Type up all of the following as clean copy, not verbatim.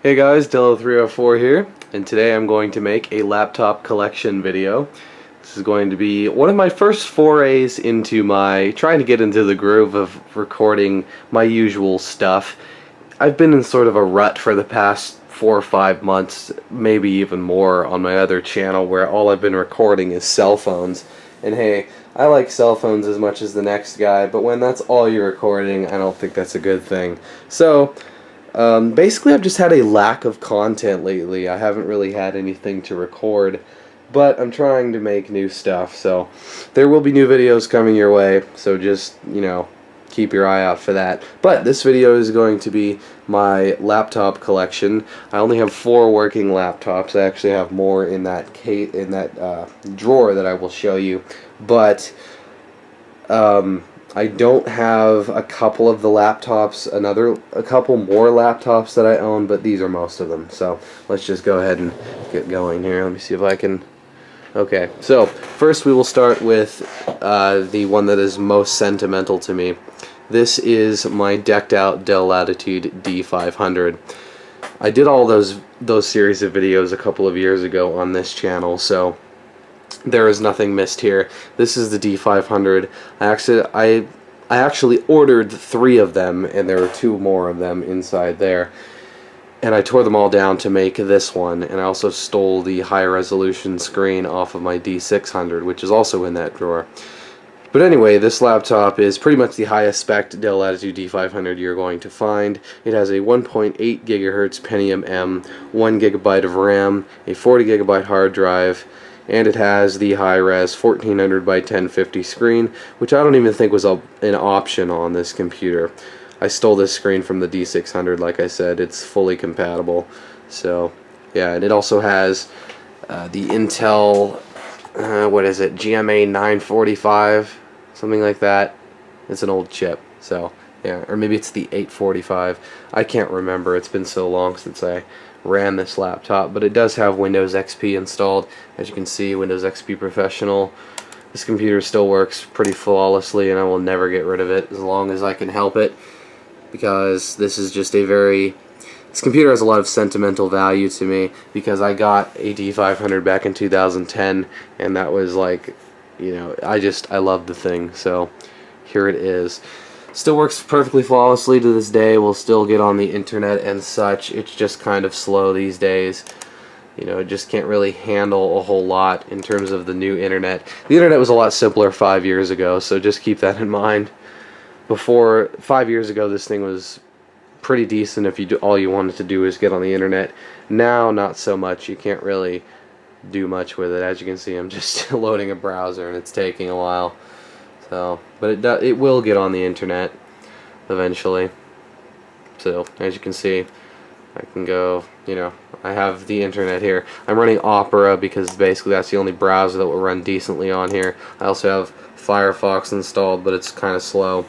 Hey guys, Dell304 here, and today I'm going to make a laptop collection video. This is going to be one of my first forays into trying to get into the groove of recording my usual stuff. I've been in sort of a rut for the past 4 or 5 months, maybe even more, on my other channel where all I've been recording is cell phones. And hey, I like cell phones as much as the next guy, but when that's all you're recording, I don't think that's a good thing. So, basically I've just had a lack of content lately. I haven't really had anything to record, but I'm trying to make new stuff, so there will be new videos coming your way, so just, keep your eye out for that. But this video is going to be my laptop collection. I only have 4 working laptops. I actually have more in that drawer that I will show you, but I don't have a couple of the laptops, a couple more laptops that I own, but these are most of them. So let's just go ahead and get going here. Let me see if I can. Okay, so first we will start with the one that is most sentimental to me. This is my decked out Dell Latitude D500. I did all those series of videos a couple of years ago on this channel, so there is nothing missed here. This is the D500. I actually ordered 3 of them, and there were 2 more of them inside there. And I tore them all down to make this one, and I also stole the high resolution screen off of my D600, which is also in that drawer. But anyway, this laptop is pretty much the highest spec Dell Latitude D500 you're going to find. It has a 1.8 gigahertz Pentium M, 1 gigabyte of RAM, a 40 gigabyte hard drive, and it has the high-res 1400 by 1050 screen, which I don't even think was an option on this computer. I stole this screen from the D600, like I said. It's fully compatible. So, yeah, and it also has the Intel, what is it, GMA 945, something like that. It's an old chip, so, yeah, or maybe it's the 845. I can't remember. It's been so long since I ran this laptop, but it does have Windows XP installed. As you can see, Windows XP Professional. This computer still works pretty flawlessly, and I will never get rid of it as long as I can help it, because this is just this computer has a lot of sentimental value to me, because I got a D500 back in 2010, and that was like, I love the thing, so here it is. Still works perfectly flawlessly to this day. We'll still get on the internet and such. It's just kind of slow these days. It just can't really handle a whole lot in terms of the new internet. The internet was a lot simpler 5 years ago, so just keep that in mind. 5 years ago, this thing was pretty decent if all you wanted to do is get on the internet. Now, not so much. You can't really do much with it. As you can see, I'm just loading a browser, and it's taking a while. So, but it will get on the internet eventually. So, as you can see, I can go, I have the internet here. I'm running Opera because basically that's the only browser that will run decently on here. I also have Firefox installed, but it's kind of slow.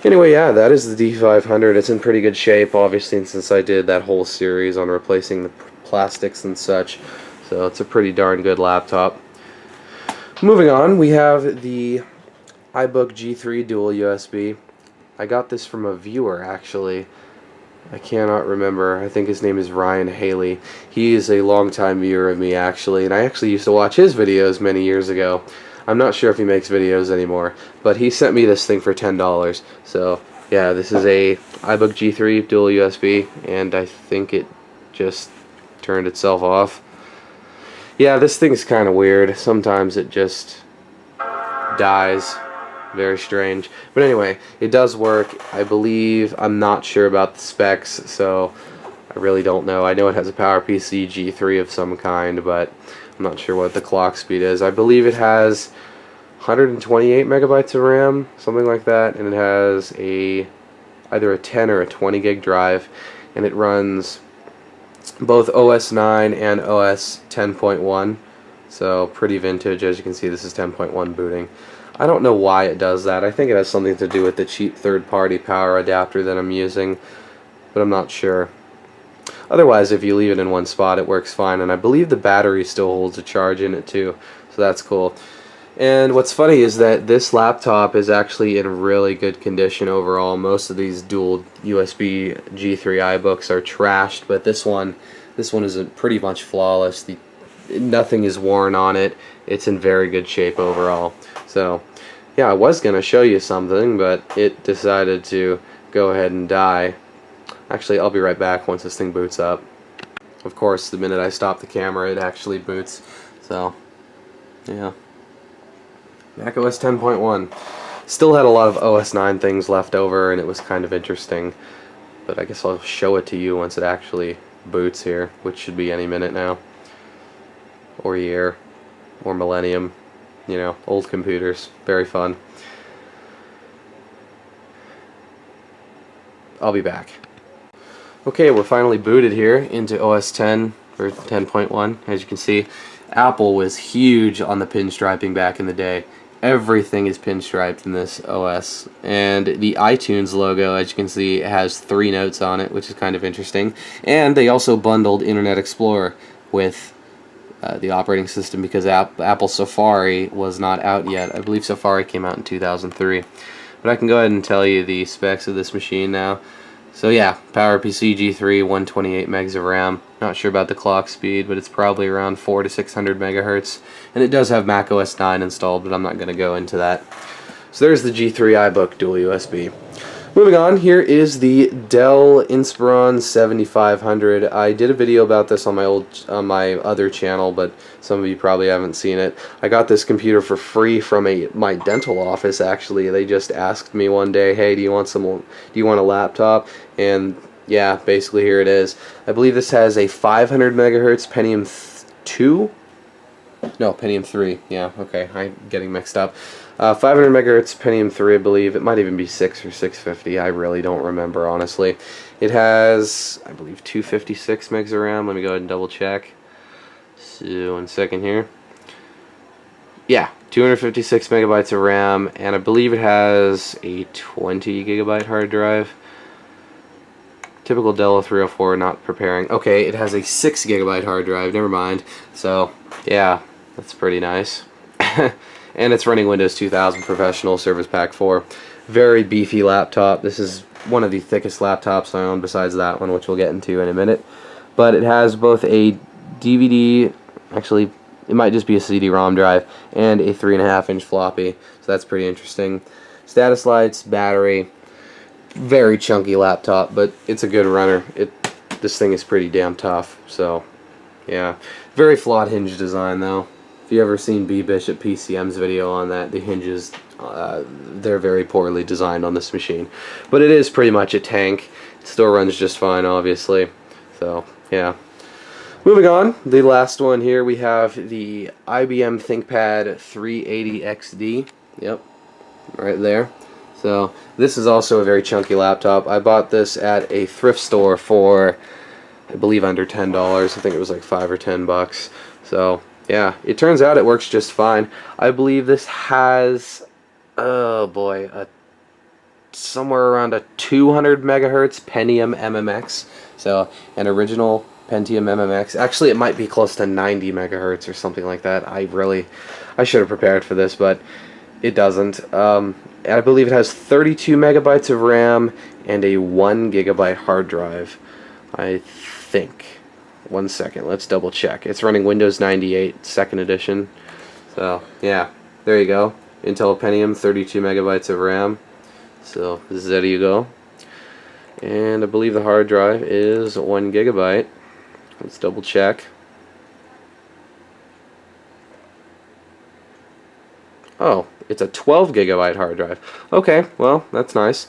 Anyway, yeah, that is the D500. It's in pretty good shape, obviously, since I did that whole series on replacing the plastics and such. So, it's a pretty darn good laptop. Moving on, we have the iBook G3 dual USB. I got this from a viewer, actually. I cannot remember. I think his name is Ryan Haley. He is a longtime viewer of me, actually, and I actually used to watch his videos many years ago. I'm not sure if he makes videos anymore, but he sent me this thing for $10. So, yeah, this is a iBook G3 dual USB, and I think it just turned itself off. Yeah, this thing's kind of weird. Sometimes it just dies. Very strange. But anyway, it does work. I believe, I'm not sure about the specs, so I really don't know. I know it has a PowerPC G3 of some kind, but I'm not sure what the clock speed is. I believe it has 128 megabytes of RAM, something like that, and it has either a 10 or a 20 gig drive, and it runs both OS 9 and OS 10.1, so pretty vintage. As you can see, this is 10.1 booting. I don't know why it does that. I think it has something to do with the cheap third-party power adapter that I'm using, but I'm not sure. Otherwise, if you leave it in one spot, it works fine, and I believe the battery still holds a charge in it too, so that's cool. And what's funny is that this laptop is actually in really good condition overall. Most of these dual USB G3 iBooks are trashed, but this one is pretty much flawless. Nothing is worn on it. It's in very good shape overall. So, yeah, I was going to show you something, but it decided to go ahead and die. Actually, I'll be right back once this thing boots up. Of course, the minute I stop the camera, it actually boots. So, yeah. macOS 10.1. Still had a lot of OS 9 things left over, and it was kind of interesting. But I guess I'll show it to you once it actually boots here, which should be any minute now. Or year. Or millennium. You know, old computers. Very fun. I'll be back. Okay, we're finally booted here into OS 10, or 10.1. As you can see, Apple was huge on the pinstriping back in the day. Everything is pinstriped in this OS. And the iTunes logo, as you can see, has 3 notes on it, which is kind of interesting. And they also bundled Internet Explorer with the operating system because Apple Safari was not out yet. I believe Safari came out in 2003. But I can go ahead and tell you the specs of this machine now. So yeah, PowerPC G3, 128 megs of RAM. Not sure about the clock speed, but it's probably around 400 to 600 megahertz. And it does have macOS 9 installed, but I'm not going to go into that. So there's the G3 iBook dual USB. Moving on, here is the Dell Inspiron 7500. I did a video about this on my other channel, but some of you probably haven't seen it. I got this computer for free from my dental office. Actually, they just asked me one day, "Hey, do you want a laptop?" And yeah, basically here it is. I believe this has a 500 megahertz Pentium 2. No, Pentium 3. Yeah, okay, I'm getting mixed up. 500 megahertz Pentium 3, I believe. It might even be 6 or 650. I really don't remember, honestly. It has, I believe, 256 megs of RAM. Let me go ahead and double check. So, 1 second here. Yeah, 256 megabytes of RAM, and I believe it has a 20 gigabyte hard drive. Typical Dell 304 not preparing. Okay, it has a 6 gigabyte hard drive. Never mind. So, yeah, that's pretty nice. And it's running Windows 2000 Professional Service Pack 4. Very beefy laptop. This is one of the thickest laptops I own besides that one, which we'll get into in a minute. But it has both a DVD, actually it might just be a CD-ROM drive, and a 3.5-inch floppy. So that's pretty interesting. Status lights, battery. Very chunky laptop, but it's a good runner. This thing is pretty damn tough. So yeah. Very flawed hinge design though. If you ever seen B Bishop PCM's video on that, the hinges, they're very poorly designed on this machine. But it is pretty much a tank. It still runs just fine, obviously. So, yeah. Moving on, the last one here, we have the IBM ThinkPad 380XD. Yep, right there. So, this is also a very chunky laptop. I bought this at a thrift store for, I believe, under $10. I think it was like $5 or $10. So, yeah, it turns out it works just fine. I believe this has, oh boy, somewhere around a 200 megahertz Pentium MMX. So an original Pentium MMX. Actually, it might be close to 90 megahertz or something like that. I should have prepared for this, but it doesn't. I believe it has 32 megabytes of RAM and a 1 gigabyte hard drive. I think. 1 second, let's double check. It's running Windows 98 2nd edition. So, yeah, there you go. Intel Pentium, 32 megabytes of RAM. So, there you go. And I believe the hard drive is 1 gigabyte. Let's double check. Oh, it's a 12 gigabyte hard drive. Okay, well, that's nice.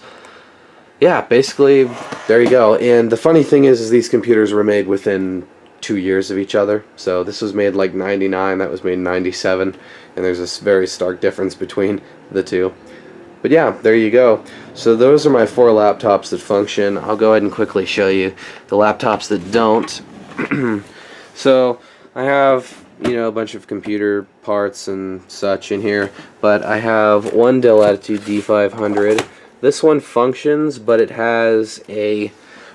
Yeah, basically, there you go. And the funny thing is these computers were made within 2 years of each other. So this was made like 99, that was made in 97, and there's this very stark difference between the two. But yeah, there you go. So those are my 4 laptops that function. I'll go ahead and quickly show you the laptops that don't. So I have, you know, a bunch of computer parts and such in here, but I have one Dell Latitude D500. This one functions, but it has a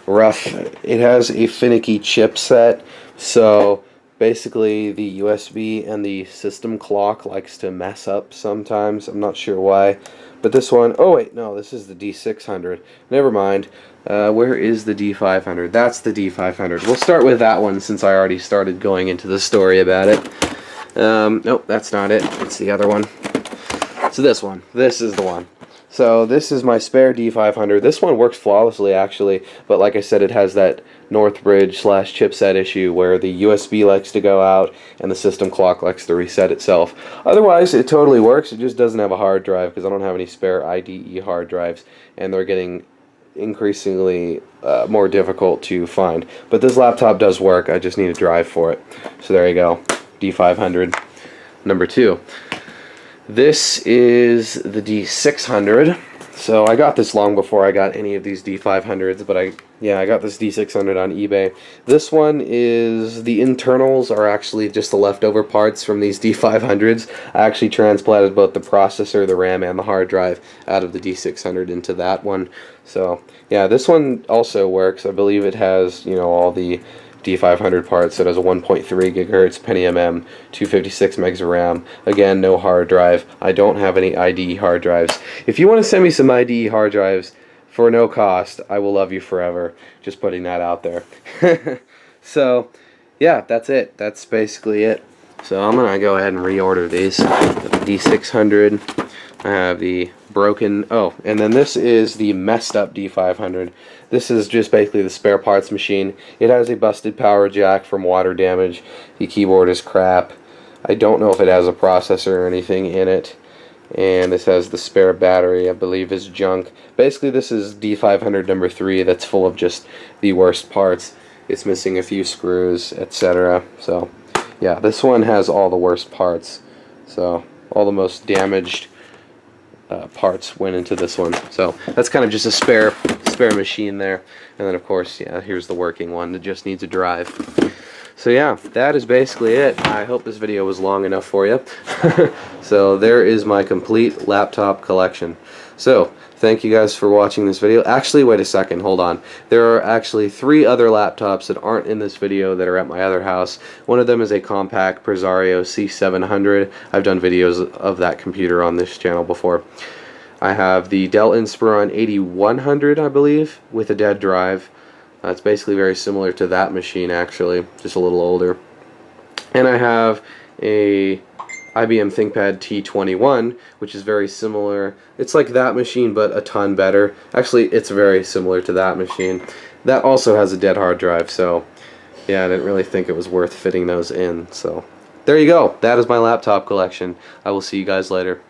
finicky chipset, so Basically, the USB and the system clock likes to mess up sometimes. I'm not sure why. But this one, oh wait, no, this is the D600. Never mind. Where is the D500? That's the D500. We'll start with that one since I already started going into the story about it. Nope, that's not it. It's the other one. So this one. This is the one. So this is my spare D500. This one works flawlessly actually, but like I said, it has that Northbridge / chipset issue where the USB likes to go out and the system clock likes to reset itself. Otherwise, it totally works. It just doesn't have a hard drive because I don't have any spare IDE hard drives, and they're getting increasingly more difficult to find. But this laptop does work. I just need a drive for it. So there you go, D500. Number 2. This is the D600. So I got this long before I got any of these D500s, but I got this D600 on eBay. This one is, the internals are actually just the leftover parts from these D500s. I actually transplanted both the processor, the RAM, and the hard drive out of the D600 into that one. So yeah, this one also works. I believe it has, you know, all the D500 parts. It has a 1.3 gigahertz Pentium M, 256 megs of RAM. Again, no hard drive. I don't have any IDE hard drives. If you want to send me some IDE hard drives for no cost, I will love you forever. Just putting that out there. So, yeah, that's it. That's basically it. So I'm going to go ahead and reorder these. The D600. I have the broken, oh, and then this is the messed up D500. This is just basically the spare parts machine. It has a busted power jack from water damage. The keyboard is crap. I don't know if it has a processor or anything in it. And this has the spare battery, I believe is junk. Basically this is D500 number 3 that's full of just the worst parts. It's missing a few screws, etc. So yeah, this one has all the worst parts. So all the most damaged parts went into this one. So that's kind of just a spare machine there. And then of course, yeah, here's the working one that just needs a drive. So yeah, that is basically it. I hope this video was long enough for you. So there is my complete laptop collection. So thank you guys for watching this video. Actually, wait a second, hold on. There are actually 3 other laptops that aren't in this video that are at my other house. One of them is a compact Presario C700. I've done videos of that computer on this channel before. I have the Dell Inspiron 8100, I believe, with a dead drive. It's basically very similar to that machine actually, just a little older. And I have a IBM ThinkPad T21, which is very similar. It's like that machine, but a ton better. Actually, it's very similar to that machine. That also has a dead hard drive, so yeah, I didn't really think it was worth fitting those in. So there you go. That is my laptop collection. I will see you guys later.